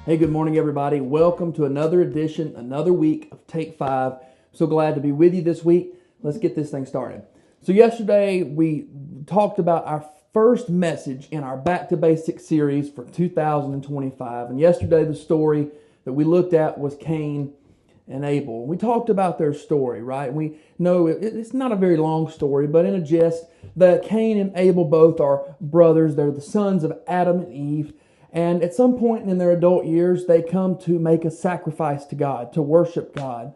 Hey, good morning, everybody. Welcome to another edition, another week of Take 5. So glad to be with you this week. Let's get this thing started. So yesterday we talked about our first message in our Back to Basics series for 2025. And yesterday the story that we looked at was Cain and Abel. We talked about their story, right? We know it's not a very long story, but in a gist, that Cain and Abel both are brothers. They're the sons of Adam and Eve. And at some point in their adult years, they come to make a sacrifice to God, to worship God.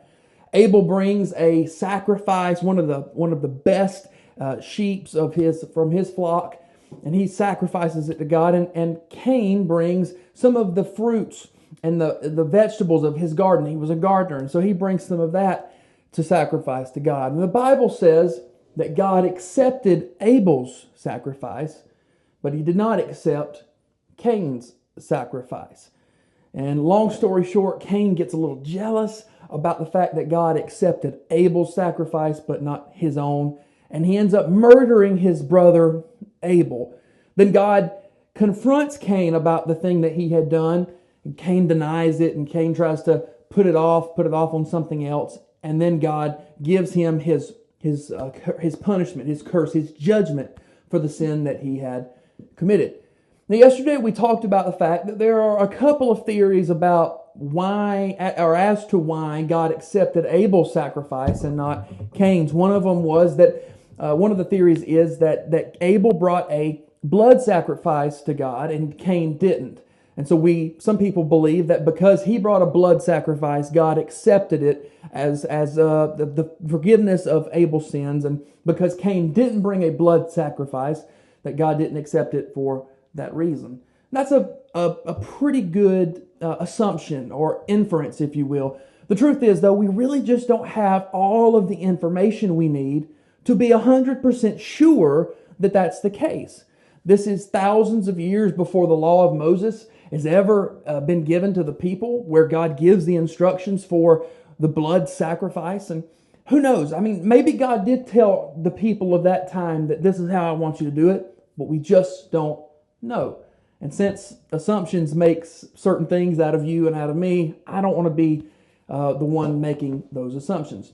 Abel brings a sacrifice, one of the best sheep from his flock, and he sacrifices it to God. And Cain brings some of the fruits and the vegetables of his garden. He was a gardener, and so he brings some of that to sacrifice to God. And the Bible says that God accepted Abel's sacrifice, but he did not accept Cain's sacrifice. And long story short, Cain gets a little jealous about the fact that God accepted Abel's sacrifice but not his own, and he ends up murdering his brother Abel. Then God confronts Cain about the thing that he had done, and Cain denies it, and Cain tries to put it off on something else, and then God gives him his punishment, his curse, his judgment for the sin that he had committed. Now, yesterday we talked about the fact that there are a couple of theories about why, or as to why God accepted Abel's sacrifice and not Cain's. One of them was that, one of the theories is that Abel brought a blood sacrifice to God and Cain didn't. And so some people believe that because he brought a blood sacrifice, God accepted it as the forgiveness of Abel's sins, and because Cain didn't bring a blood sacrifice, that God didn't accept it for that reason. That's a pretty good assumption or inference, if you will. The truth is, though, we really just don't have all of the information we need to be 100% sure that that's the case. This is thousands of years before the law of Moses has ever been given to the people, where God gives the instructions for the blood sacrifice. And who knows? I mean, maybe God did tell the people of that time that this is how I want you to do it, but we just don't know. And since assumptions makes certain things out of you and out of me, I don't want to be the one making those assumptions.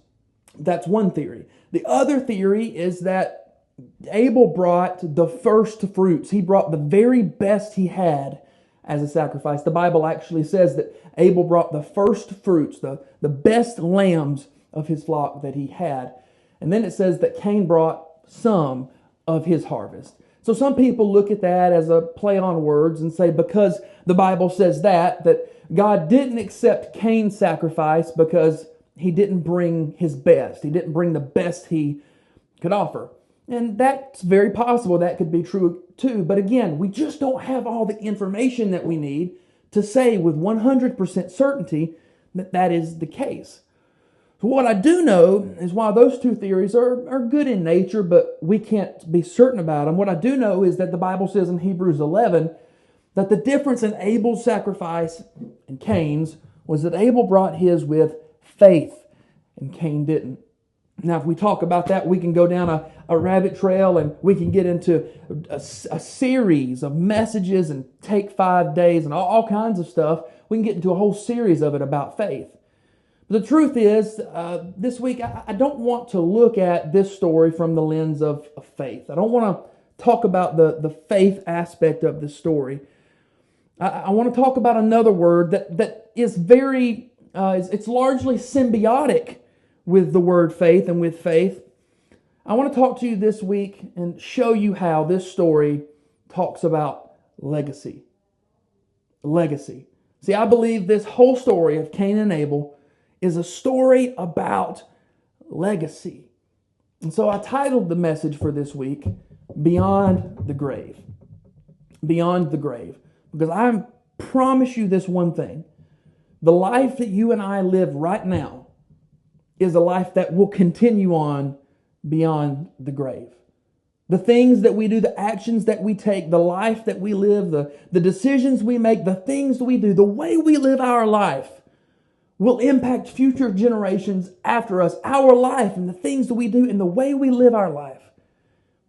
That's one theory. The other theory is that Abel brought the first fruits. He brought the very best he had as a sacrifice. The Bible actually says that Abel brought the first fruits, the best lambs of his flock that he had. And then it says that Cain brought some of his harvest. So some people look at that as a play on words and say, because the Bible says that God didn't accept Cain's sacrifice because he didn't bring his best. He didn't bring the best he could offer. And that's very possible. That could be true too. But again, we just don't have all the information that we need to say with 100% certainty that that is the case. So what I do know is, while those two theories are good in nature, but we can't be certain about them, what I do know is that the Bible says in Hebrews 11 that the difference in Abel's sacrifice and Cain's was that Abel brought his with faith and Cain didn't. Now, if we talk about that, we can go down a rabbit trail, and we can get into a series of messages and take 5 days and all kinds of stuff. We can get into a whole series of it about faith. But the truth is, this week, I don't want to look at this story from the lens of faith. I don't want to talk about the faith aspect of this story. I want to talk about another word that is very, it's largely symbiotic with the word faith and with faith. I want to talk to you this week and show you how this story talks about legacy. Legacy. See, I believe this whole story of Cain and Abel is a story about legacy. And so I titled the message for this week, Beyond the Grave. Beyond the Grave. Because I promise you this one thing. The life that you and I live right now is a life that will continue on beyond the grave. The things that we do, the actions that we take, the life that we live, the decisions we make, the things we do, the way we live our life will impact future generations after us. Our life and the things that we do and the way we live our life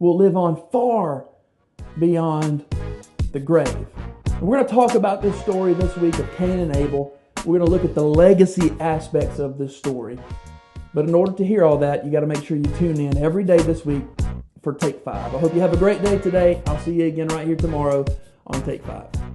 will live on far beyond the grave. And we're going to talk about this story this week of Cain and Abel. We're going to look at the legacy aspects of this story. But in order to hear all that, you got to make sure you tune in every day this week for Take 5. I hope you have a great day today. I'll see you again right here tomorrow on Take 5.